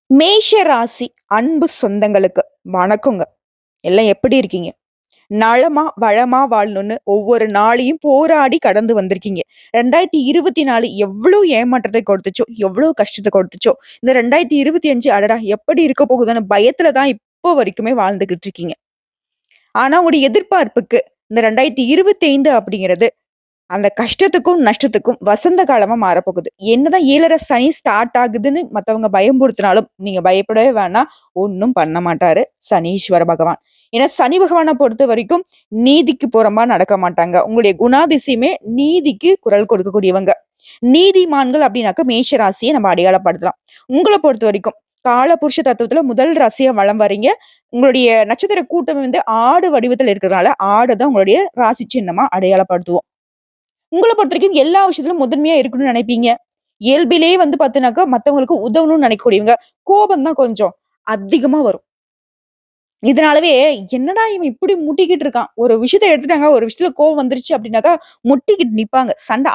மேஷ ராசி அன்பு சொந்தங்களுக்கு வணக்கங்க. எல்லாம் எப்படி இருக்கீங்க? நலமா, வளமா வாழணும்னு ஒவ்வொரு நாளையும் போராடி கடந்து வந்திருக்கீங்க. 2024 எவ்ளோ ஏமாற்றத்தை கொடுத்துச்சோ, எவ்ளோ கஷ்டத்த கொடுத்துச்சோ, இந்த 2025 அடடா! எப்படி இருக்க போகுதோன்னு பயத்துல தான் இப்போ வரைக்குமே வாழ்ந்துகிட்டு இருக்கீங்க. ஆனா உங்களுடைய எதிர்பார்ப்புக்கு இந்த 2025 அப்படிங்கிறது அந்த கஷ்டத்துக்கும், நஷ்டத்துக்கும் வசந்த காலமா மாறப்போகுது. என்னதான் 7:30 சனி ஸ்டார்ட் ஆகுதுன்னு மத்தவங்க பயம்புறுத்தினாலும், நீங்க பயப்படவே வேணாம். ஒண்ணும் பண்ண மாட்டாரு சனீஸ்வர பகவான். ஏன்னா சனி பகவான பொறுத்தவரைக்கும் நீதிக்கு புறம்பா நடக்க மாட்டாங்க. உங்களுடைய குணாதிசயமே நீதிக்கு குரல் கொடுக்கக்கூடியவங்க. நீதிமான்கள் அப்படின்னாக்க மேஷ ராசிய நம்ம அடையாளப்படுத்தலாம். உங்கள பொறுத்தவரைக்கும் காலபுருஷ தத்துவத்துல முதல் ராசியா வலம் வரீங்க. உங்களுடைய நட்சத்திர கூட்டம் வந்து ஆடு வடிவத்துல இருக்கிறதுனால, ஆட தான் உங்களுடைய ராசி சின்னமா அடையாளப்படுத்துவோம். உங்கள பொறுத்தவரைக்கும் எல்லா விஷயத்திலும் முதன்மையா இருக்கணும்னு நினைப்பீங்க. இயல்பிலேயே வந்து பார்த்தீனாக்கா, மத்தவங்களுக்கு உதவணும்னு நினைக்கக்கூடியவங்க. கோபம் தான் கொஞ்சம் அதிகமா வரும். இதனாலவே என்னடா இவன் இப்படி முட்டிக்கிட்டு இருக்கான். ஒரு விஷயத்த எடுத்துட்டாங்க, ஒரு விஷயத்துல கோவம் வந்துருச்சு அப்படின்னாக்கா, முட்டிக்கிட்டு நிப்பாங்க.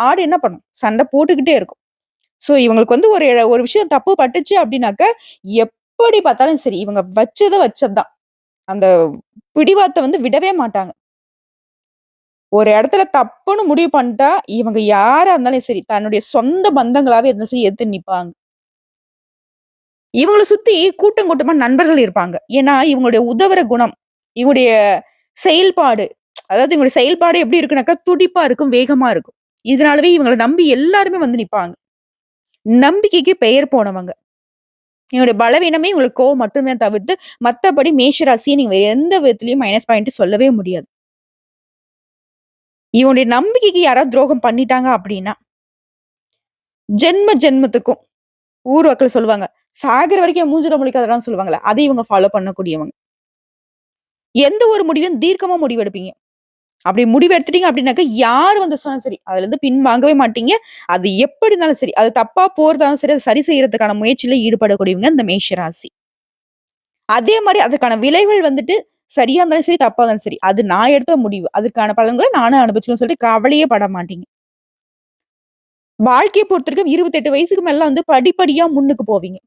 ஆடு என்ன பண்ணும்? சண்டை போட்டுக்கிட்டே இருக்கும். சோ இவங்களுக்கு வந்து ஒரு ஒரு விஷயம் தப்பு பட்டுச்சு அப்படின்னாக்க, எப்படி பார்த்தாலும் சரி, இவங்க வச்சது வச்சது தான். அந்த பிடிவாத்த வந்து விடவே மாட்டாங்க. ஒரு இடத்துல தப்புன்னு முடிவு பண்ணிட்டா, இவங்க யாரா இருந்தாலும் சரி, தன்னுடைய சொந்த பந்தங்களாவே இருந்தாலும் சரி எதிர்த்து நிப்பாங்க. இவங்கள சுத்தி கூட்டம் கூட்டமா நண்பர்கள் இருப்பாங்க. ஏன்னா, இவங்களுடைய உதவுற குணம், இவங்களுடைய செயல்பாடு, அதாவது இவங்களுடைய செயல்பாடு எப்படி இருக்குனாக்கா, துடிப்பா இருக்கும், வேகமா இருக்கும். இதனாலவே இவங்கள நம்பி எல்லாருமே வந்து நிப்பாங்க. நம்பிக்கைக்கு பெயர் போனவங்க. இவங்களுடைய பலவீனமே இவங்களுக்கு கோவம் மட்டும் தான் தவிர்த்து, மத்தபடி மேஷ ராசிய நீங்க வேற எந்த விதத்திலயும் மைனஸ் பாயிண்ட் சொல்லவே முடியாது. இவங்களுடைய நம்பிக்கைக்கு யாராவது துரோகம் பண்ணிட்டாங்க அப்படின்னா, ஜென்ம ஜென்மத்துக்கும் ஊர் மக்கள் சொல்லுவாங்க. சாகுற வரைக்கும் என் மூஞ்சில முழிக்காதடான்னு சொல்லுவாங்கல்ல. அதை இவங்க ஃபாலோ பண்ணக்கூடியவங்க. எந்த ஒரு முடிவையும் தீர்க்கமா முடிவெடுப்பீங்க. அப்படி முடிவு எடுத்துட்டீங்க அப்படின்னாக்க, யாரு வந்து சொன்னாலும் சரி, அதுலருந்து பின் வாங்கவே மாட்டீங்க. அது எப்படி இருந்தாலும் சரி, அது தப்பா போறதாலும் சரி, அத சரி செய்யறதுக்கான முயற்சியில ஈடுபடக்கூடியவங்க இந்த மேஷ ராசி. அதே மாரி அதற்கான விளைவுகள் வந்துட்டு சரியா இருந்தாலும் சரி, தப்பா இருந்தாலும் சரி, அது நான் எடுத்த முடிவு. அதுக்கான பலன்கள நானும் அனுபவிச்சுக்கணும்னு சொல்லிட்டு கவலையே பட மாட்டீங்க. வாழ்க்கைய பொறுத்தவரைக்கும் 28 வயசுக்கு மேலலாம் வந்து படிப்படியா முன்னுக்கு போவீங்க.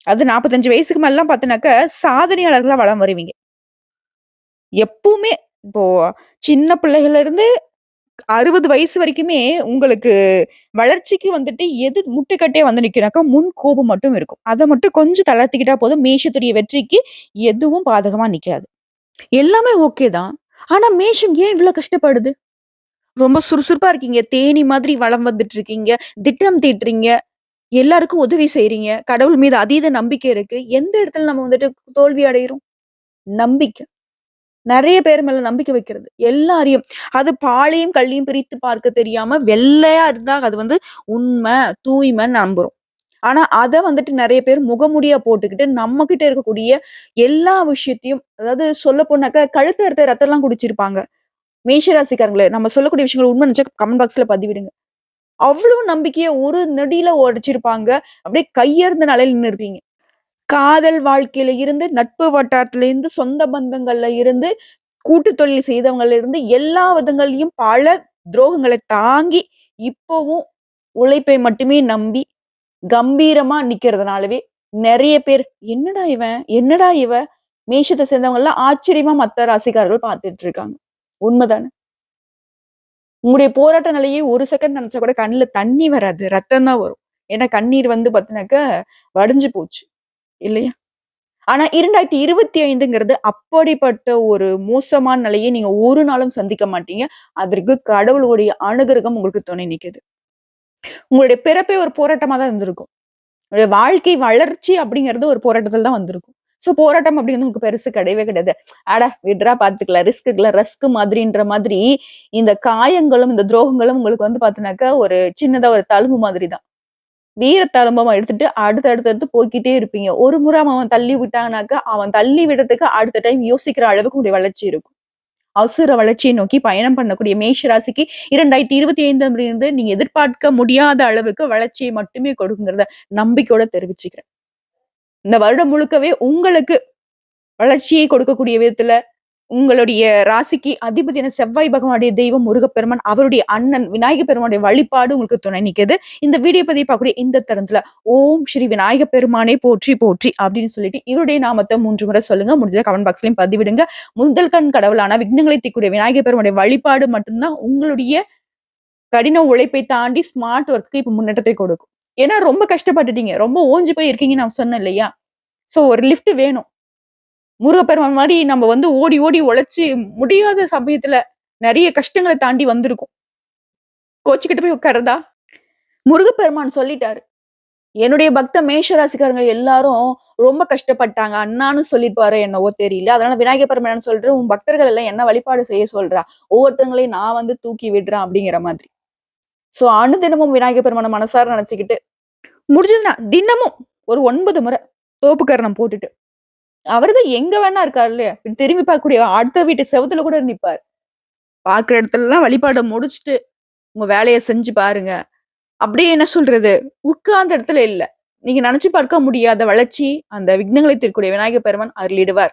அது 45 வயசுக்கு மேலலாம் பார்த்தீனாக்க, சாதனையாளர்களா வலம் வருவீங்க. எப்பவுமே இப்போ சின்ன பிள்ளைகள்ல இருந்து 60 வயசு வரைக்குமே உங்களுக்கு வளர்ச்சிக்கு வந்துட்டு எது முட்டுக்கட்டையா வந்து நிக்குனாக்கா, முன் கோபம் மட்டும் இருக்கும். அத மட்டும் கொஞ்சம் தளர்த்திக்கிட்டா போதும். மேஷத்துடைய வெற்றிக்கு எதுவும் பாதகமா நிக்காது. எல்லாமே ஓகே தான். ஆனா மேஷம் ஏன் இவ்ளோ கஷ்டப்படுது? ரொம்ப சுறுசுறுப்பா இருக்கீங்க. தேனீ மாதிரி வலம் வந்துட்டு இருக்கீங்க. திட்டம் தீட்டுறீங்க. எல்லாருக்கும் உதவி செய்றீங்க. கடவுள் மீது அதீத நம்பிக்கை இருக்கு. எந்த இடத்துல நம்ம வந்துட்டு தோல்வி அடையிறோம்? நம்பிக்கை. நெறைய பேர் மேல நம்பிக்கை வைக்கிறது. எல்லாரையும். அது பாலையும், கல்லையும் பிரித்து பார்க்க தெரியாம வெள்ளையா இருந்தா அது வந்து உண்மை, தூய்மைன்னு நம்புறோம். ஆனா, அத வந்துட்டு நெறைய பேர் முகமூடியா போட்டுக்கிட்டு, நம்ம கிட்ட இருக்கக்கூடிய எல்லா விஷயத்தையும் அதாவது சொல்லப் போனாக்கா கழுத்து அறுத்த ரத்தம்லாம் குடிச்சிருப்பாங்க. மேஷ ராசிக்காரங்களே, நம்ம சொல்லக்கூடிய விஷயங்கள் உண்மைன்னு நெனச்சா கமெண்ட் பாக்ஸ்ல பதிவிடுங்க. அவ்ளோ நம்பிக்கைய ஒரு நொடியில உடைச்சிருப்பாங்க. அப்படியே கையறுந்த நிலையில நின்னுருப்பீங்க. காதல் வாழ்க்கையில இருந்து, நட்பு வட்டாரத்துல இருந்து, சொந்த பந்தங்கள்ல இருந்து, கூட்டு தொழில் செய்தவங்கள்ல இருந்து, எல்லா விதங்கள்லயும் பல துரோகங்கள தாங்கி, இப்பவும் உழைப்பை மட்டுமே நம்பி, கம்பீரமா நிக்கிறதுனாலவே, நெறைய பேர், "என்னடா இவன்? என்னடா இவ?" மேஷத்த சேர்ந்தவங்கலாம் ஆச்சரியமா மத்த ராசிக்காரர்கள் பார்த்துட்டு இருக்காங்க. உண்மதானே? உங்களுடைய போராட்ட நிலையை ஒரு செகண்ட் நெனச்சா கூட கண்ணுல தண்ணி வராது. ரத்தம் தான் வரும். ஏன்னா கண்ணீர் வந்து பாத்தீங்கன்னாக்க வடிஞ்சு போச்சு. இல்லையா? ஆனா 2025ங்கிறது அப்படிப்பட்ட ஒரு மோசமான நிலையை நீங்க ஒரு நாளும் சந்திக்க மாட்டீங்க. அதற்கு கடவுளுடைய அனுகிரகம் உங்களுக்கு துணை நிக்குது. உங்களுடைய பிறப்பே ஒரு போராட்டமா தான் இருந்திருக்கும். உங்களுடைய வாழ்க்கை வளர்ச்சி அப்படிங்கிறது ஒரு போராட்டத்துல தான் வந்திருக்கும். சோ போராட்டம் அப்படிங்கிறது உங்களுக்கு பெருசு கிடையவே கிடையாது. அட விட்றா பார்த்துக்கலாம். ரிஸ்க் இருக்குல்ல, ரஸ்க் மாதிரின்ற மாதிரி இந்த காயங்களும், இந்த துரோகங்களும் உங்களுக்கு வந்து பார்த்தீங்கன்னாக்கா, ஒரு சின்னதா ஒரு தழும்பு மாதிரி தான். வீர தழும்பமா எடுத்துட்டு அடுத்து போய்க்கிட்டே இருப்பீங்க. ஒரு முறை அவன் தள்ளி விட்டானாக்கா, அவன் தள்ளி விடுறதுக்கு அடுத்த டைம் யோசிக்கிற அளவுக்கு உங்களுடைய வளர்ச்சி இருக்கும். அசுர வளர்ச்சியை நோக்கி பயணம் பண்ணக்கூடிய மேஷ ராசிக்கு 2025 அப்படிங்கிறது நீங்க எதிர்பார்க்க முடியாத அளவுக்கு வளர்ச்சியை மட்டுமே கொடுக்குங்கிறத நம்பிக்கையோட தெரிவிச்சுக்கிறேன். இந்த வருடம் முழுக்கவே உங்களுக்கு வளர்ச்சியை கொடுக்கக்கூடிய விதத்துல, உங்களுடைய ராசிக்கு அதிபதியான செவ்வாய் பகவானுடைய தெய்வம் முருகப்பெருமான், அவருடைய அண்ணன் விநாயக பெருமானுடைய வழிபாடு உங்களுக்கு துணை நிக்குது. இந்த வீடியோ பதிவு பார்க்கக்கூடிய இந்த தருணத்துல, ஓம் ஸ்ரீ விநாயக பெருமானே போற்றி போற்றி அப்படின்னு சொல்லிட்டு இவருடைய நாமத்தை 3 முறை சொல்லுங்க. முடிஞ்சா கமெண்ட் பாக்ஸ்லயும் பதிவிடுங்க. முதல் கண் கடவுளான விக்னங்களை தீர்க்கக்கூடிய விநாயக பெருமானுடைய வழிபாடு மட்டும்தான் உங்களுடைய கடின உழைப்பை தாண்டி ஸ்மார்ட் ஒர்க்குக்கு இப்ப முன்னேற்றத்தை கொடுக்கும். ஏன்னா ரொம்ப கஷ்டப்பட்டுட்டீங்க. ரொம்ப ஓஞ்சு போய் இருக்கீங்கன்னு நான் சொன்னேன் இல்லையா? சோ ஒரு லிஃப்ட் வேணும். முருகப்பெருமான் மாரி நம்ம வந்து ஓடி ஓடி உழைச்சு முடியாத சமயத்துல நெறைய கஷ்டங்கள தாண்டி வந்திருக்கோம். கோச்சுக்கிட்டு போய் உட்கார்றதா? முருகப்பெருமான் சொல்லிட்டாரு. என்னுடைய பக்த மேஷ ராசிக்காரங்க எல்லாரும் ரொம்ப கஷ்டப்பட்டாங்க. அண்ணான்னு சொல்லிருப்பாரோ என்னவோ தெரியல. அதனால விநாயகர் பெருமான் என்ன சொல்றாரு, உன் பக்தர்கள் எல்லாம் என்ன வழிபாடு செய்ய சொல்றா? ஒவ்வொருத்தவங்களையும் நான் வந்து தூக்கி விடுறேன் அப்படிங்கிற மாதிரி. சோ அனுதினமும் விநாயகர் பெருமான மனசார நினைச்சுக்கிட்டு, முடிஞ்சதுன்னா தினமும் ஒரு 9 முறை தோப்புக்கரணம் போட்டுட்டு, அவருதான் எங்க வேணா இருக்காரு இல்லையா? திரும்பி பார்க்கக்கூடிய அடுத்த வீட்டு செவுத்துல கூட நிப்பாரு. பார்க்குற இடத்துலலாம் வழிபாட முடிச்சுட்டு, உங்க வேலைய செஞ்சு பாருங்க. அப்படியே என்ன சொல்றது? உட்கார்ந்த இடத்துல இல்ல. நீங்க நினைச்சு பார்க்க முடியாத வளர்ச்சி, அந்த விக்னங்களை தீர்க்கக்கூடிய விநாயகர் பெருமான் அருளிடுவார்.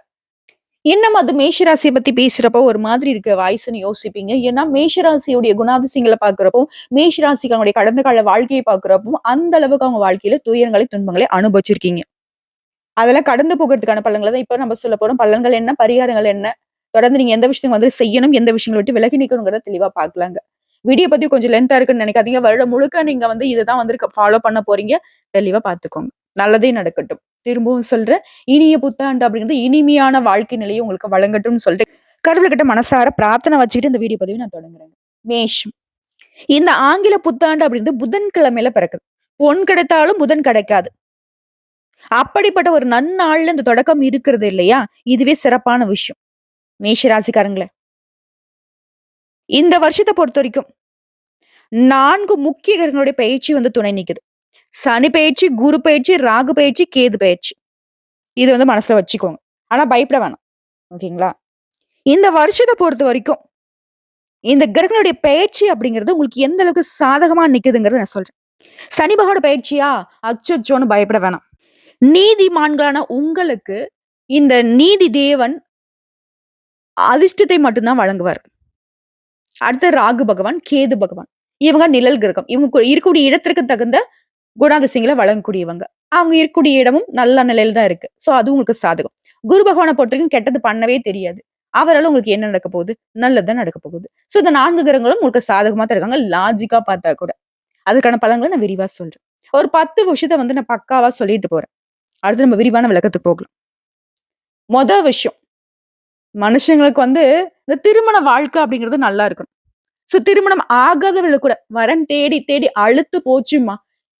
இன்னும் அது மேஷராசிய பத்தி பேசுறப்போ ஒரு மாதிரி இருக்க வாய்ஸ்ன்னு யோசிப்பீங்க. ஏன்னா மேஷராசியுடைய குணாதிசயங்கள பார்க்கிறப்போ, மேஷராசிக்காரங்களுடைய கடந்த கால வாழ்க்கையை பார்க்கிறப்போ, அந்த அளவுக்கு அவங்க வாழ்க்கையில துயரங்களை, துன்பங்களை அனுபவிச்சிருக்கீங்க. அதெல்லாம் கடந்து போகிறதுக்கான பலன்கள தான் இப்ப நம்ம சொல்ல போறோம். பலன்கள் என்ன? பரிகாரங்கள் என்ன? தொடர்ந்து நீங்க எந்த விஷயத்த வந்து செய்யணும், எந்த விஷயங்கள விட்டு விலகி நிக்கணுங்கிறத தெளிவா பார்க்கலாங்க. வீடியோ பத்தி கொஞ்சம் லென்த்தா இருக்குன்னு நினைக்காதீங்க. வருடம் முழுக்க நீங்க வந்து இதுதான் வந்து ஃபாலோ பண்ண போறீங்க. தெளிவா பார்த்துக்கோங்க. நல்லதே நடக்கட்டும். திரும்பவும் சொல்றேன். இனிய புத்தாண்டு அப்படிங்கிறது இனிமையான வாழ்க்கை நிலையை உங்களுக்கு வழங்கட்டும்னு சொல்லிட்டு கடவுள்கிட்ட மனசார பிரார்த்தனை வச்சுக்கிட்டு இந்த வீடியோ பதிவை நான் தொடங்குறேங்க. மேஷம். இந்த ஆங்கில புத்தாண்டு அப்படின்றது புதன்கிழமையில பிறக்குது. பொன் கிடைத்தாலும் புதன் கிடைக்காது. அப்படிப்பட்ட ஒரு நன்னாள்ல இந்த தொடக்கம் இருக்கிறது இல்லையா? இதுவே சிறப்பான விஷயம். மேஷ ராசிக்காரங்களே. இந்த வருஷத்த பொறுத்தவரைக்கும் 4 முக்கிய கிரகங்களுடைய பயிற்சி வந்து துணை நிக்குது. சனி பயிற்சி, குரு பயிற்சி, ராகு பயிற்சி, கேது பயிற்சி. இது வந்து மனசுல வச்சுக்கோங்க. ஆனா பயப்பட வேணாம். ஓகேங்களா? இந்த வருஷத்த பொறுத்தவரைக்கும் இந்த கிரகங்களுடைய பயிற்சி அப்படிங்கிறது உங்களுக்கு எந்த அளவுக்கு சாதகமா நிக்குதுங்கிறத நான் சொல்றேன். சனி பகவானோட பயிற்சியா? அச்சச்சோன்னு பயப்பட வேணாம். நீதிமான்களான உங்களுக்கு இந்த நீதி தேவன் அதிர்ஷ்டத்தை மட்டும்தான் வழங்குவார். அடுத்து ராகு பகவான், கேது பகவான். இவங்க நிழல் கிரகம். இவங்க இருக்கக்கூடிய இடத்திற்கு தகுந்த குணாதிசயங்களை வழங்கக்கூடியவங்க. அவங்க இருக்கக்கூடிய இடமும் நல்ல நிலையில தான் இருக்கு. சோ அது உங்களுக்கு சாதகம். குரு பகவானை பொறுத்தவரைக்கும் கெட்டது பண்ணவே தெரியாது. அவரால உங்களுக்கு என்ன நடக்க போகுது? நல்லதுதான் நடக்க போகுது. சோ இந்த 4 கிரகங்களும் உங்களுக்கு சாதகமா தான் இருக்காங்க. லாஜிக்கா பார்த்தா கூட. அதுக்கான பலன்களை நான் விரிவா சொல்றேன். ஒரு 10 விஷயத்த வந்து நான் பக்காவா சொல்லிட்டு போறேன். அடுத்து நம்ம விரிவான விளக்கத்துக்கு போகலாம். மொத விஷயம். மனுஷங்களுக்கு வந்து இந்த திருமண வாழ்க்கை அப்படிங்கிறது நல்லா இருக்கணும். சோ திருமணம் ஆகாதவர்களுக்கு கூட வரன் தேடி தேடி அலுத்து போச்சும்மா.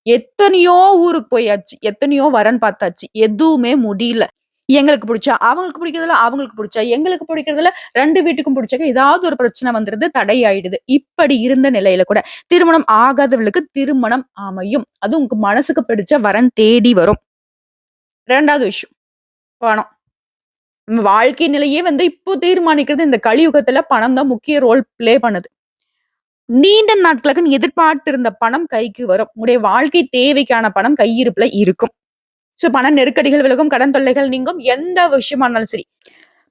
எத்தனையோ ஊருக்கு போயாச்சு. எத்தனையோ வரன் பார்த்தாச்சு. எதுவுமே முடியல. எங்களுக்கு பிடிச்சா, அவங்களுக்கு பிடிக்கிறதில்ல, அவங்களுக்கு பிடிச்சா, எங்களுக்கு பிடிக்கிறதில்ல, 2 வீட்டுக்கும் பிடிச்சாக்க ஏதாவது ஒரு பிரச்சனை வந்துருது, தடை ஆயிடுது. இப்படி இருந்த நிலையில கூட திருமணம் ஆகாதவர்களுக்கு திருமணம் அமையும். அது உங்க மனசுக்கு பிடிச்ச வரன் தேடி வரும். 2வது விஷயம். பணம். நம்ம வாழ்க்கை நிலையே வந்து இப்போ தீர்மானிக்கிறது இந்த கலியுகத்துல பணம் தான் முக்கிய ரோல் ப்ளே பண்ணுது. நீண்ட நாட்களுக்கு நீ எதிர்பார்த்திருந்த பணம் கைக்கு வரும். உங்களுடைய வாழ்க்கை தேவைக்கான பணம் கையிருப்புல இருக்கும். சோ பண நெருக்கடிகள் விலகும், கடன் தொல்லைகள் நீங்கும். எந்த விஷயமா இருந்தாலும் சரி.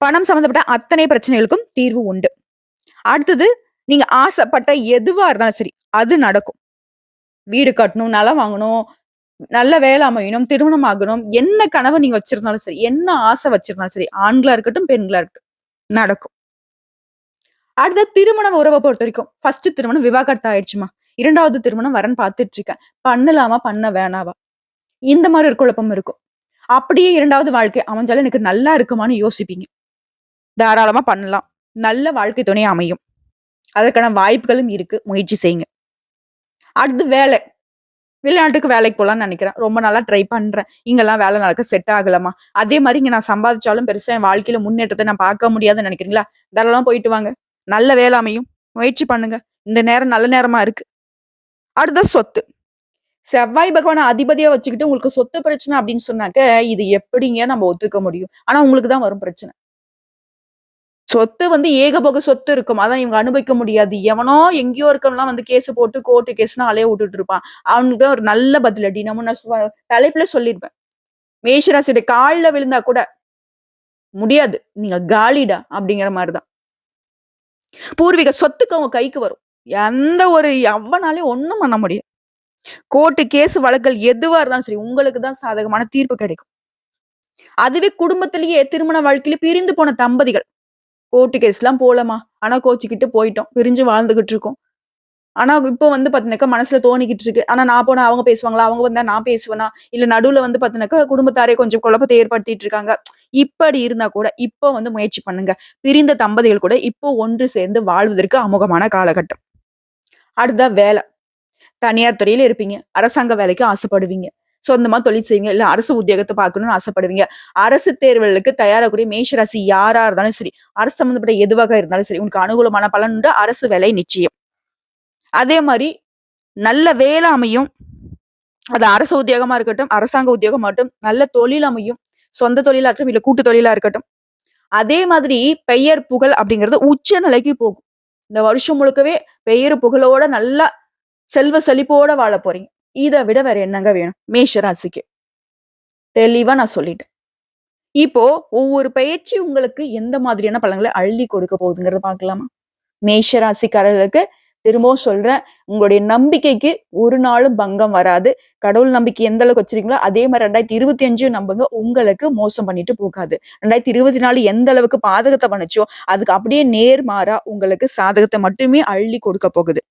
பணம் சம்பந்தப்பட்ட அத்தனை பிரச்சனைகளுக்கும் தீர்வு உண்டு. அடுத்தது நீங்க ஆசைப்பட்ட எதுவா இருந்தாலும் சரி, அது நடக்கும். வீடு கட்டணும், நிலம் வாங்கணும், நல்ல வேலை அமையணும், திருமணம் ஆகணும், என்ன கனவு நீங்க வச்சிருந்தாலும் சரி, என்ன ஆசை வச்சிருந்தாலும் சரி, ஆண்களா இருக்கட்டும், பெண்களா இருக்கட்டும், நடக்கும். அடுத்த திருமண உறவை பொறுத்த வரைக்கும் ஃபர்ஸ்ட் திருமணம் விவாகரத்து ஆயிடுச்சுமா. 2வது திருமணம் வரன் பார்த்துட்டு இருக்கேன். பண்ணலாமா? பண்ண வேணாவா? இந்த மாதிரி ஒரு குழப்பம் இருக்கும். அப்படியே 2வது வாழ்க்கை அமைஞ்சாலும் எனக்கு நல்லா இருக்குமான்னு யோசிப்பீங்க. தாராளமா பண்ணலாம். நல்ல வாழ்க்கை துணை அமையும். அதற்கான வாய்ப்புகளும் இருக்கு. முயற்சி செய்யுங்க. அடுத்து வேலை. வெளிநாட்டுக்கு வேலைக்கு போலாம்னு நினைக்கிறேன். ரொம்ப நாளா ட்ரை பண்றேன். இங்கெல்லாம் வேலை நடக்க செட் ஆகலமா. அதே மாதிரி இங்க நான் சம்பாதிச்சாலும் பெருசா என் வாழ்க்கையில முன்னேற்றத்தை நான் பார்க்க முடியாதுன்னு நினைக்கிறீங்களா? தாராளமா போயிட்டு வாங்க. நல்ல வேலை அமையும். முயற்சி பண்ணுங்க. இந்த நேரம் நல்ல நேரமா இருக்கு. அடுத்த சொத்து. செவ்வாய் பகவான அதிபதியா வச்சுக்கிட்டு உங்களுக்கு சொத்து பிரச்சனை அப்படின்னு சொன்னாக்க, இது எப்படிங்க நம்ம ஒத்துக்க முடியும்? ஆனா உங்களுக்கு தான் வரும் பிரச்சனை. சொத்து வந்து ஏகபோக சொத்து இருக்கும். அதான் இவங்க அனுபவிக்க முடியாது. எவனோ எங்கேயோ இருக்கவன்லாம் வந்து கேஸ் போட்டு கோர்ட்டு கேஸ்ன்னு அலைய விட்டுட்டு இருப்பான். அவனுக்கு ஒரு நல்ல பதிலடி. நம்ம நான் தலைப்புல சொல்லிருப்பேன். மேஷராசியுடைய கால்ல விழுந்தா கூட முடியாது. நீங்க காலிடா அப்படிங்கிற மாரி தான். பூர்வீக சொத்துக்கு அவங்க கைக்கு வரும். எந்த ஒரு எவனாலயும் ஒண்ணும் பண்ண முடியாது. கோர்ட்டு, கேஸ் வழக்குகள் எதுவா இருந்தாலும் சரி, உங்களுக்கு தான் சாதகமான தீர்ப்பு கிடைக்கும். அதுவே குடும்பத்திலேயே திருமண வாழ்க்கையில பிரிந்து போன தம்பதிகள், கோர்ட்டு கேஸ்லாம் போலமா. ஆனா கோச்சுக்கிட்டு போயிட்டோம். பிரிஞ்சு வாழ்ந்துகிட்டு இருக்கோம். ஆனா இப்போ வந்து பாத்தீங்கன்னாக்கா மனசுல தோணிக்கிட்டு இருக்கு. ஆனா நான் போனா அவங்க பேசுவாங்களா? அவங்க வந்தா நான் பேசுவேனா? இல்ல நடுவுல வந்து பாத்தீங்கன்னாக்கா குடும்பத்தாரே கொஞ்சம் குழப்பத்தை ஏற்படுத்திட்டு இருக்காங்க. இப்படி இருந்தா கூட இப்போ வந்து முயற்சி பண்ணுங்க. பிரிந்த தம்பதிகள் கூட இப்போ ஒன்று சேர்ந்து வாழ்வதற்கு அமோகமான காலகட்டம். அடுத்ததா வேலை. தனியார் துறையில இருப்பீங்க. அரசாங்க வேலைக்கு ஆசைப்படுவீங்க. சொந்தமா தொழில் செய்வீங்க. இல்ல அரசு உத்தியோகத்த பார்க்கணும்னு ஆசைப்படுவீங்க. அரசு தேர்வுகளுக்கு தயாராகக்கூடிய மேஷ ராசி யாரா இருந்தாலும் சரி, அரசு சம்மந்தப்பட்ட எதுவாக இருந்தாலும் சரி, உங்களுக்கு அனுகூலமான பலன் உண்டு. அரசு வேலை நிச்சயம். அதே மாரி நல்ல வேலை அமையும். அது அரசு உத்தியோகமா இருக்கட்டும், அரசாங்க உத்தியோகமாகட்டும், நல்ல தொழில் அமையும். சொந்த தொழிலா இருக்கட்டும், இல்ல கூட்டு தொழிலா இருக்கட்டும். அதே மாதிரி பெயர், புகழ் அப்படிங்கிறது உச்ச நிலைக்கு போகும். இந்த வருஷம் முழுக்கவே பெயரு, புகழோட நல்லா செல்வ செழிப்போட வாழப் போறீங்க. இத விட வேற என்னங்க வேணும்? மேஷ ராசிக்கு. தெளிவா நான் சொல்லிட்டேன். இப்போ ஒவ்வொரு பயிற்சி உங்களுக்கு எந்த மாதிரியான பலன்கள அள்ளி கொடுக்க போகுதுங்கிறத பார்க்கலாமா? மேஷ ராசிக்காரர்களுக்கு திரும்பவும் சொல்றேன். உங்களுடைய நம்பிக்கைக்கு ஒரு நாளும் பங்கம் வராது. கடவுள் நம்பிக்கை எந்த அளவுக்கு வச்சிருக்கீங்களோ, அதே மாரி 2025 நம்புங்க. உங்களுக்கு மோசம் பண்ணிட்டு போகாது. 2024 எந்த அளவுக்கு பாதகத்த பண்ணுச்சோ, அதுக்கு அப்படியே நேர்மாறா உங்களுக்கு சாதகத்த மட்டுமே அள்ளி கொடுக்க போகுது.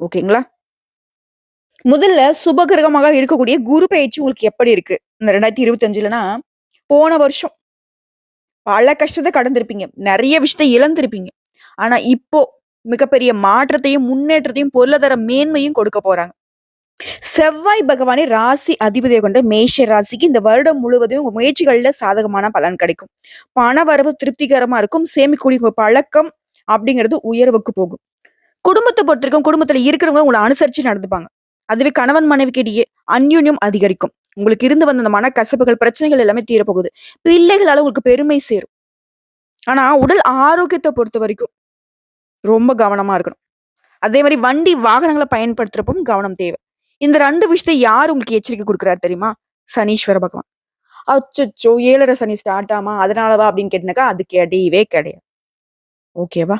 ஓகேங்களா? முதல்ல சுபகிரகமாக இருக்கக்கூடிய குரு பயிற்சி உங்களுக்கு எப்படி இருக்கு? இந்த 2025லனா, போன வருஷம் பல கஷ்டத்த கடந்திருப்பீங்க. நெறைய விஷயத்த இழந்திருப்பீங்க. ஆனா இப்போ மிகப்பெரிய மாற்றத்தையும், முன்னேற்றத்தையும், பொருளாதார மேன்மையும் கொடுக்க போறாங்க. செவ்வாய் பகவானே ராசி அதிபதியை கொண்ட மேஷ ராசிக்கு இந்த வருடம் முழுவதும் உங்க முயற்சிகள்ல சாதகமான பலன் கிடைக்கும். பண வரவு திருப்திகரமா இருக்கும். சேமிக்கக்கூடிய உங்க பழக்கம் அப்படிங்கிறது உயர்வுக்கு போகும். குடும்பத்த பொறுத்தவரைக்கும் குடும்பத்துல இருக்கிறவங்க உங்கள அனுசரிச்சு நடந்துப்பாங்க. அதுவே கணவன் மனைவிக்கு இடையே அந்யோன்யம் அதிகரிக்கும். உங்களுக்கு இருந்து வந்த அந்த மனக்கசப்புகள், பிரச்சனைகள் எல்லாமே தீரப்போகுது. பிள்ளைகளால உங்களுக்கு பெருமை சேரும். ஆனா உடல் ஆரோக்கியத்த பொறுத்தவரைக்கும் ரொம்ப கவனமா இருக்கணும். அதே மாரி வண்டி, வாகனங்கள பயன்படுத்துறப்பவும் கவனம் தேவை. இந்த 2 விஷயத்த யார் உங்களுக்கு எச்சரிக்கை குடுக்குறாரு தெரியுமா? சனீஸ்வர பகவான். அச்சச்சோ! 7:30 சனி ஸ்டார்ட் ஆமா, அதனாலவா அப்படின்னு கேட்டீங்கனாக்கா, அது கிடையவே கிடையாது. ஓகேவா?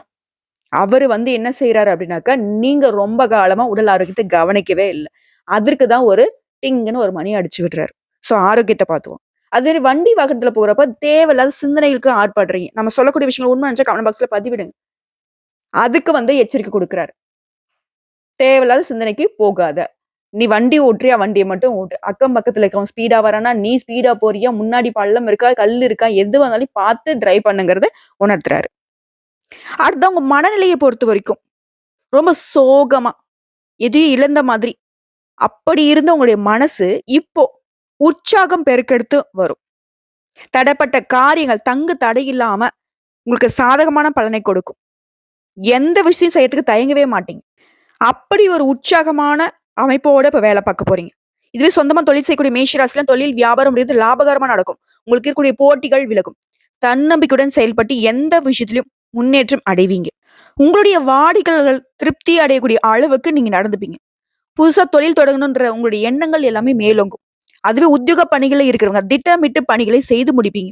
அவரு வந்து என்ன செய்றாரு அப்படின்னாக்கா, நீங்க ரொம்ப காலமா உடல் ஆரோக்கியத்த கவனிக்கவே இல்ல. அதற்கு தான் ஒரு டிங்குன்னு ஒரு மணி அடிச்சு விடுறாரு. ஸோ ஆரோக்கியத்த பார்த்துக்கோங்க. அதே வண்டி வாகனத்துல போறப்ப தேவையில்லாத சிந்தனைகளுக்கு ஆட்படுறீங்க. நம்ம சொல்லக்கூடிய விஷயங்கள் உண்மை நினைச்சா கமெண்ட் பாக்ஸ்ல பதிவிடுங்க. அதுக்கு வந்து எச்சரிக்கை குடுக்குறாரு. தேவையில்லாத சிந்தனைக்கு போகாத. நீ வண்டி ஓட்டுறியா? வண்டிய மட்டும் ஓட்டு. அக்கம் பக்கத்துல இருக்கவன் ஸ்பீடா வரானா, நீ ஸ்பீடா போறியா? முன்னாடி பள்ளம் இருக்கா? கல் இருக்கா? எது வந்தாலும் பார்த்து டிரைவ் பண்ணுங்கிறத உணர்த்துறாரு. அடுத்து உங்க மனநிலைய பொறுத்தவரைக்கும் ரொம்ப சோகமா, எதையும் இழந்த மாதிரி, அப்படி இருந்த உங்களுடைய மனசு இப்போ உற்சாகம் பெருக்கெடுத்து வரும். தடைப்பட்ட காரியங்கள் தங்கு தடையில்லாம உங்களுக்கு சாதகமான பலனை கொடுக்கும். எந்த விஷயம் செய்யறதுக்கு தயங்கவே மாட்டீங்க. அப்படி ஒரு உற்சாகமான அமைப்போட இப்ப வேலை பார்க்க போறீங்க. இதுவே சொந்தமா தொழில் செய்யக்கூடிய மேஷ ராசில தொழில், வியாபாரம் அப்படிங்கிறது லாபகரமா நடக்கும். உங்களுக்கு இருக்கக்கூடிய போட்டிகள் விலகும். தன்னம்பிக்கையுடன் செயல்பட்டு எந்த விஷயத்திலும் முன்னேற்றம் அடைவீங்க. உங்களுடைய வாடிக்கையாளர்கள் திருப்தி அடையக்கூடிய அளவுக்கு நீங்க நடந்துப்பீங்க. புதுசா தொழில் தொடங்கணுன்ற உங்களுடைய எண்ணங்கள் எல்லாமே மேலோங்கும். அதுவே உத்தியோக பணிகள்ல இருக்கிறவங்க திட்டமிட்டு பணிகளை செய்து முடிப்பீங்க.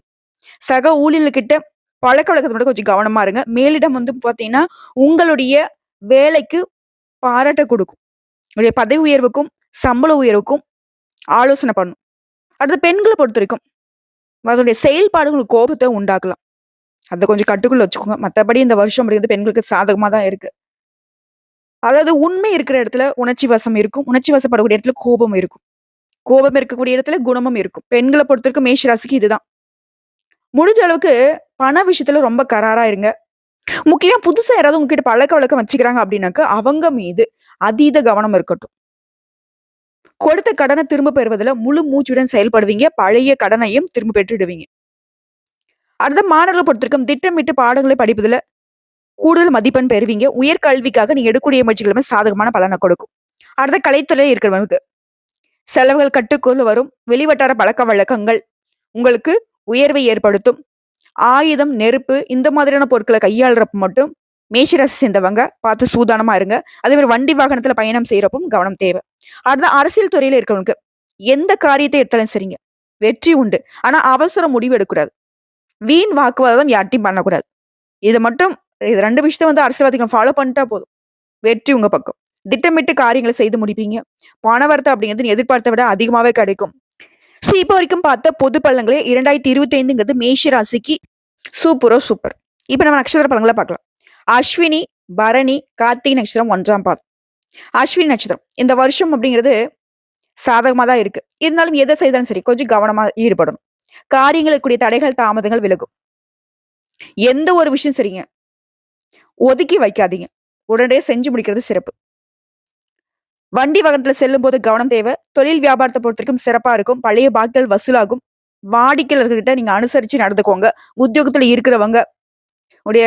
சக ஊழியர்கிட்ட பழக்கவழக்கத்த மட்டும் கொஞ்சம் கவனமா இருங்க. மேலிடம் வந்து பார்த்தீங்கன்னா, உங்களுடைய வேலைக்கு பாராட்ட குடுக்கும். உங்களுடைய பதவி உயர்வுக்கும், சம்பள உயர்வுக்கும் ஆலோசனை பண்ணும். அடுத்து பெண்கள பொறுத்தவரைக்கும், அதனுடைய செயல்பாடு உங்களுக்கு கோபத்த உண்டாக்கலாம். அத கொஞ்சம் கட்டுக்குள்ள வச்சுக்கோங்க. மத்தபடி இந்த வருஷம் அப்படிங்கிறது பெண்களுக்கு சாதகமா தான் இருக்கு. அதாவது உண்மை இருக்கிற இடத்துல உணர்ச்சி வசம் இருக்கும். உணர்ச்சி வசப்படக்கூடிய இடத்துல கோபம் இருக்கும். கோபம் இருக்கக்கூடிய இடத்துல குணமும் இருக்கும். பெண்கள பொறுத்தவரைக்கும் மேஷ ராசிக்கு இதுதான். முடிஞ்ச அளவுக்கு பண விஷயத்துல ரொம்ப கராரா இருங்க. முக்கியமா புதுசா யாராவது உங்ககிட்ட பழக்கவழக்கம் வச்சுக்கிறாங்க அப்படின்னாக்க, அவங்க மீது அதீத கவனம் இருக்கட்டும். கொடுத்த கடன திரும்ப பெறுவதில முழு மூச்சுடன் செயல்படுவீங்க. பழைய கடனையும் திரும்ப பெற்றுடுவீங்க. அடுத்த மாணவர்கள பொறுத்தவரைக்கும் திட்டமிட்டு பாடங்களை படிப்பதில கூடுதல் மதிப்பெண் பெறுவீங்க. உயர்கல்விக்காக நீங்க எடுக்கக்கூடிய முயற்சிகள் எல்லாமே சாதகமான பலன கொடுக்கும். அடுத்த கலைத்துறையில இருக்கிறவங்களுக்கு செலவுகள் கட்டுக்குள்ள வரும். வெளிவட்டார பழக்கவழக்கங்கள் உங்களுக்கு உயர்வை ஏற்படுத்தும். ஆயுதம், நெருப்பு இந்த மாதிரியான பொருட்கள கையாளுறப்ப மட்டும் மேஷராசி சேர்ந்தவங்க பார்த்து சூதானமா இருங்க. அதே மாரி வண்டி வாகனத்துல பயணம் செய்யறப்பவும் கவனம் தேவை. அடுத்து அரசியல் துறையில இருக்கிறவங்களுக்கு எந்த காரியத்தை எடுத்தாலும் சரிங்க. வெற்றி உண்டு. ஆனா அவசர முடிவு எடுக்கக்கூடாது. வீண் வாக்குவாதம் யார்ட்டயும் பண்ணக்கூடாது. இது மட்டும் இது 2 விஷயத்த வந்து அரசியல்வாதிகள் ஃபாலோ பண்ணிட்டா போதும். வெற்றி உங்க பக்கம். திட்டமிட்டு காரியங்கள செய்து முடிப்பீங்க. பணவரத்து அப்படிங்கிறது எதிர்பார்த்த விட அதிகமாவே கிடைக்கும். ஸோ இப்போ வரைக்கும் பார்த்த பொது பலன்களே 2025ங்கிறது மேஷ ராசிக்கு சூப்பரோ சூப்பர். இப்ப நம்ம நட்சத்திர பலன்கள பார்க்கலாம். அஸ்வினி, பரணி, கார்த்திகை நட்சத்திரம் 1ஆம் பாதம். அஸ்வினி நட்சத்திரம். இந்த வருஷம் அப்படிங்கிறது சாதகமா தான் இருக்கு. இருந்தாலும் எத செய்தாலும் சரி, கொஞ்சம் கவனமா ஈடுபடணும். காரியங்களுக்குரிய தடைகள், தாமதங்கள் விலகும். எந்த ஒரு விஷயம் சரிங்க. ஒதுக்கி வைக்காதீங்க. உடனே செஞ்சு முடிக்கிறது சிறப்பு. வண்டி வாகனத்துல செல்லும்போது கவனம் தேவை. தொழில் வியாபாரத்த பொறுத்தவரைக்கும் சிறப்பா இருக்கும். பழைய பாக்கிகள் வசூலாகும். வாடிக்கையாளர்கிட்ட நீங்க அனுசரிச்சு நடந்துக்கோங்க. உத்தியோகத்துல இருக்கிறவங்க உடைய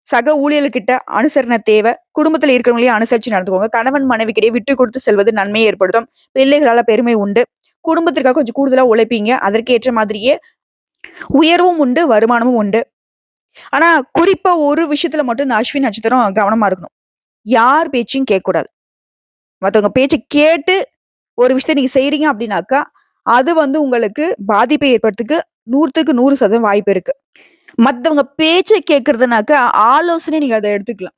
சக ஊழியர்கிட்ட அனுசரணை தேவை. குடும்பத்துல இருக்கிறவங்களையும் அனுசரிச்சு நடந்துக்கோங்க. கணவன் மனைவிக்கிடையே விட்டு கொடுத்து செல்வது நன்மையை ஏற்படுத்தும். பிள்ளைகளால பெருமை உண்டு. குடும்பத்திற்காக கொஞ்சம் கூடுதலா உழைப்பீங்க. அதற்கேற்ற மாதிரியே உயர்வும் உண்டு, வருமானமும் உண்டு. ஆனா குறிப்பா ஒரு விஷயத்துல மட்டும் இந்த அஸ்வினி நட்சத்திரம் கவனமா இருக்கணும். யார் பேச்சையும் கேட்கக்கூடாது. மத்தவங்க பேச்ச கேட்டு ஒரு விஷயத்த நீங்க செய்றீங்க அப்படின்னாக்கா, அது வந்து உங்களுக்கு பாதிப்பை ஏற்படுறதுக்கு 100க்கு 100% வாய்ப்பு இருக்கு. மத்தவங்க பேச்ச கேட்கறதுனாக்கா, ஆலோசனை நீங்க அத எடுத்துக்கலாம்.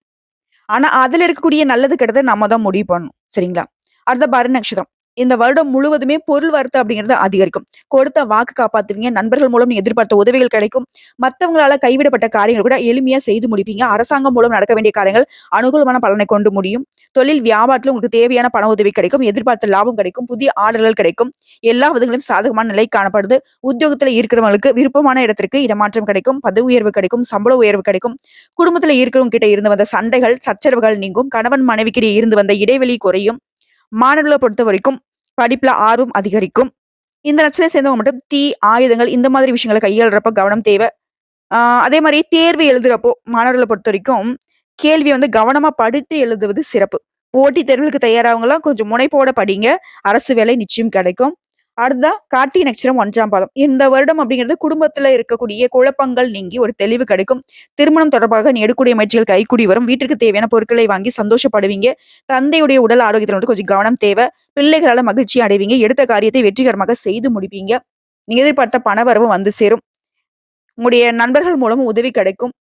ஆனா, அதுல இருக்கக்கூடிய நல்லது, கெட்டத நம்ம தான் முடிவு பண்ணணும். சரிங்களா? அடுத்த பரணி நட்சத்திரம். இந்த வருடம் முழுவதுமே பொருள் வரத்து அப்படிங்கிறது அதிகரிக்கும். கொடுத்த வாக்கு காப்பாத்துவீங்க. நண்பர்கள் மூலம் நீங்க எதிர்பார்த்த உதவிகள் கிடைக்கும். மத்தவங்களால கைவிடப்பட்ட காரியங்கள் கூட எளிமையா செய்து முடிப்பீங்க. அரசாங்கம் மூலம் நடக்க வேண்டிய காரியங்கள் அனுகூலமான பலனை கொண்டு முடியும். தொழில் வியாபாரத்துல உங்களுக்கு தேவையான பண உதவி கிடைக்கும். எதிர்பார்த்த லாபம் கிடைக்கும். புதிய ஆர்டர்கள் கிடைக்கும். எல்லா விதங்களிலும் சாதகமான நிலை காணப்படுது. உத்தியோகத்துல இருக்கிறவங்களுக்கு விருப்பமான இடத்திற்கு இடமாற்றம் கிடைக்கும். பதவி உயர்வு கிடைக்கும். சம்பள உயர்வு கிடைக்கும். குடும்பத்துல இருக்கிறவங்க கிட்ட இருந்து வந்த சண்டைகள், சச்சரவுகள் நீங்கும். கணவன் மனைவிக்கிடையே இருந்து வந்த இடைவெளி குறையும். மாணவர்களை பொறுத்த வரைக்கும் படிப்புல ஆர்வம் அதிகரிக்கும். இந்த நட்சத்திரத்தை சேர்ந்தவங்க மட்டும் தீ, ஆயுதங்கள் இந்த மாதிரி விஷயங்களை கையாளுறப்ப கவனம் தேவை. அதே மாதிரி தேர்வு எழுதுறப்போ மாணவர்களை பொறுத்த வரைக்கும் கேள்வியை வந்து கவனமா படித்து எழுதுவது சிறப்பு. போட்டித் தேர்வுகளுக்கு தயாராகவங்கலாம் கொஞ்சம் முனைப்போட படிங்க. அரசு வேலை நிச்சயம் கிடைக்கும். அடுத்ததா கார்த்திகை நட்சத்திரம் 1ஆம் பாதம். இந்த வருடம் அப்படிங்கிறது குடும்பத்துல இருக்கக்கூடிய குழப்பங்கள் நீங்கி ஒரு தெளிவு கிடைக்கும். திருமணம் தொடர்பாக நீ எடுக்கக்கூடிய முயற்சிகள் கைகூடி வரும். வீட்டிற்கு தேவையான பொருட்களை வாங்கி சந்தோஷப்படுவீங்க. தந்தையுடைய உடல் ஆரோக்கியத்துல மட்டும் கொஞ்சம் கவனம் தேவை. பிள்ளைகளால மகிழ்ச்சி அடைவீங்க. எடுத்த காரியத்தை வெற்றிகரமாக செய்து முடிப்பீங்க. நீங்க எதிர்பார்த்த பணவரவு வந்து சேரும். உங்களுடைய நண்பர்கள் மூலம் உதவி கிடைக்கும்.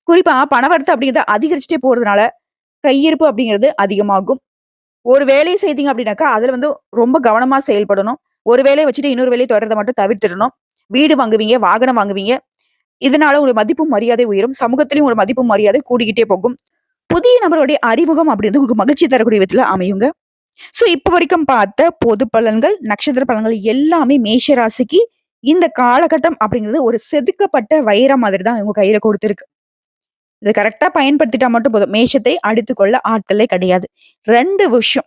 குறிப்பா பணவரத்து அப்படிங்கிறது அதிகரிச்சுட்டே போறதுனால கையிருப்பு அப்படிங்கிறது அதிகமாகும். ஒரு வேலைய செய்தீங்க அப்படின்னாக்கா, அதுல வந்து ரொம்ப கவனமா செயல்படணும். ஒரு வேலைய வச்சுட்டு இன்னொரு வேலைய தொடர்றத மட்டும் தவிர்த்திடணும். வீடு வாங்குவீங்க, வாகனம் வாங்குவீங்க. இதனால ஒரு மதிப்பும் மரியாதை உயரும். சமூகத்திலயும் ஒரு மதிப்பும் மரியாதை கூடிக்கிட்டே போகும். புதிய நபர்களுடைய அறிமுகம் அப்படின்றது உங்களுக்கு மகிழ்ச்சி தரக்கூடிய விதத்துல அமையுங்க. சோ இப்ப வரைக்கும் பார்த்த பொது பலன்கள், நட்சத்திர பலன்கள் எல்லாமே மேஷ ராசிக்கு இந்த காலகட்டம் அப்படிங்கிறது ஒரு செதுக்கப்பட்ட வைரம் மாதிரி தான் உங்க கையில கொடுத்திருக்கு. இத கரெக்ட்டா பயன்படுத்திட்டா மட்டும் போதும். மேஷத்தை அடித்துக் கொள்ள ஆட்களே கிடையாது. 2 விஷயம்.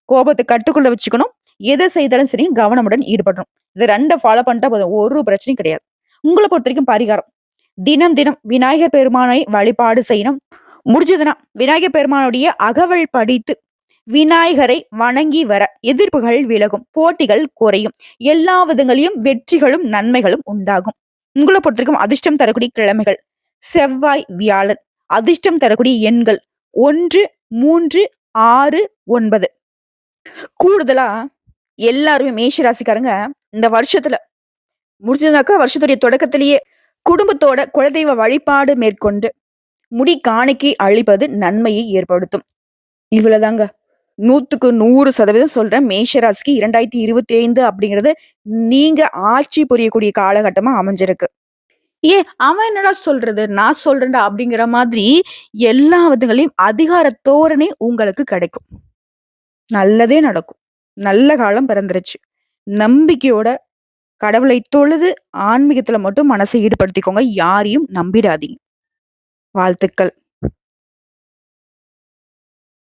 கோபத்த கட்டுக்குள்ள வச்சுக்கணும். எத செய்தாலும் சரி கவனமுடன் ஈடுபடணும். இது 2 ஃபாலோ பண்ணிட்டா போதும். ஒரு பிரச்சனையும் கிடையாது. உங்கள பொறுத்தவரைக்கும் பரிகாரம். தினம் தினம் விநாயகர் பெருமானை வழிபாடு செய்யணும். முடிஞ்சதுன்னா விநாயகர் பெருமானுடைய அகவல் படித்து விநாயகரை வணங்கி வர எதிர்ப்புகள் விலகும். போட்டிகள் குறையும். எல்லா விதங்களையும் வெற்றிகளும் நன்மைகளும் உண்டாகும். உங்கள பொறுத்தவரைக்கும் அதிர்ஷ்டம் தரக்கூடிய கிழமைகள் செவ்வாய், வியாழன். அதிர்ஷ்டம் தரக்கூடிய எண்கள் 1, 3, 6, 9. கூடுதலா எல்லாருமே மேஷ ராசிக்காரங்க இந்த வருஷத்துல முடிஞ்சதுனாக்கா வருஷத்துடைய தொடக்கத்திலேயே குடும்பத்தோட குலதெய்வ வழிபாடு மேற்கொண்டு முடி காணிக்கை அழிப்பது நன்மையை ஏற்படுத்தும். இவ்வளவுதாங்க. 100க்கு 100% சொல்றேன். மேஷ ராசிக்கு 2025 அப்படிங்கிறது நீங்க ஆட்சி புரியக்கூடிய காலகட்டமா அமைஞ்சிருக்கு. அவன் என்னடா சொல்றது? நான் சொல்றேன்டா அப்படிங்கிற மாதிரி எல்லா விதங்களையும் அதிகார தோரணை உங்களுக்கு கிடைக்கும். நல்லதே நடக்கும். நல்ல காலம் பிறந்துருச்சு. நம்பிக்கையோட கடவுளை தொழுது ஆன்மீகத்துல மட்டும் மனசை ஈடுபடுத்திக்கோங்க. யாரையும் நம்பிடாதீங்க. வாழ்த்துக்கள்.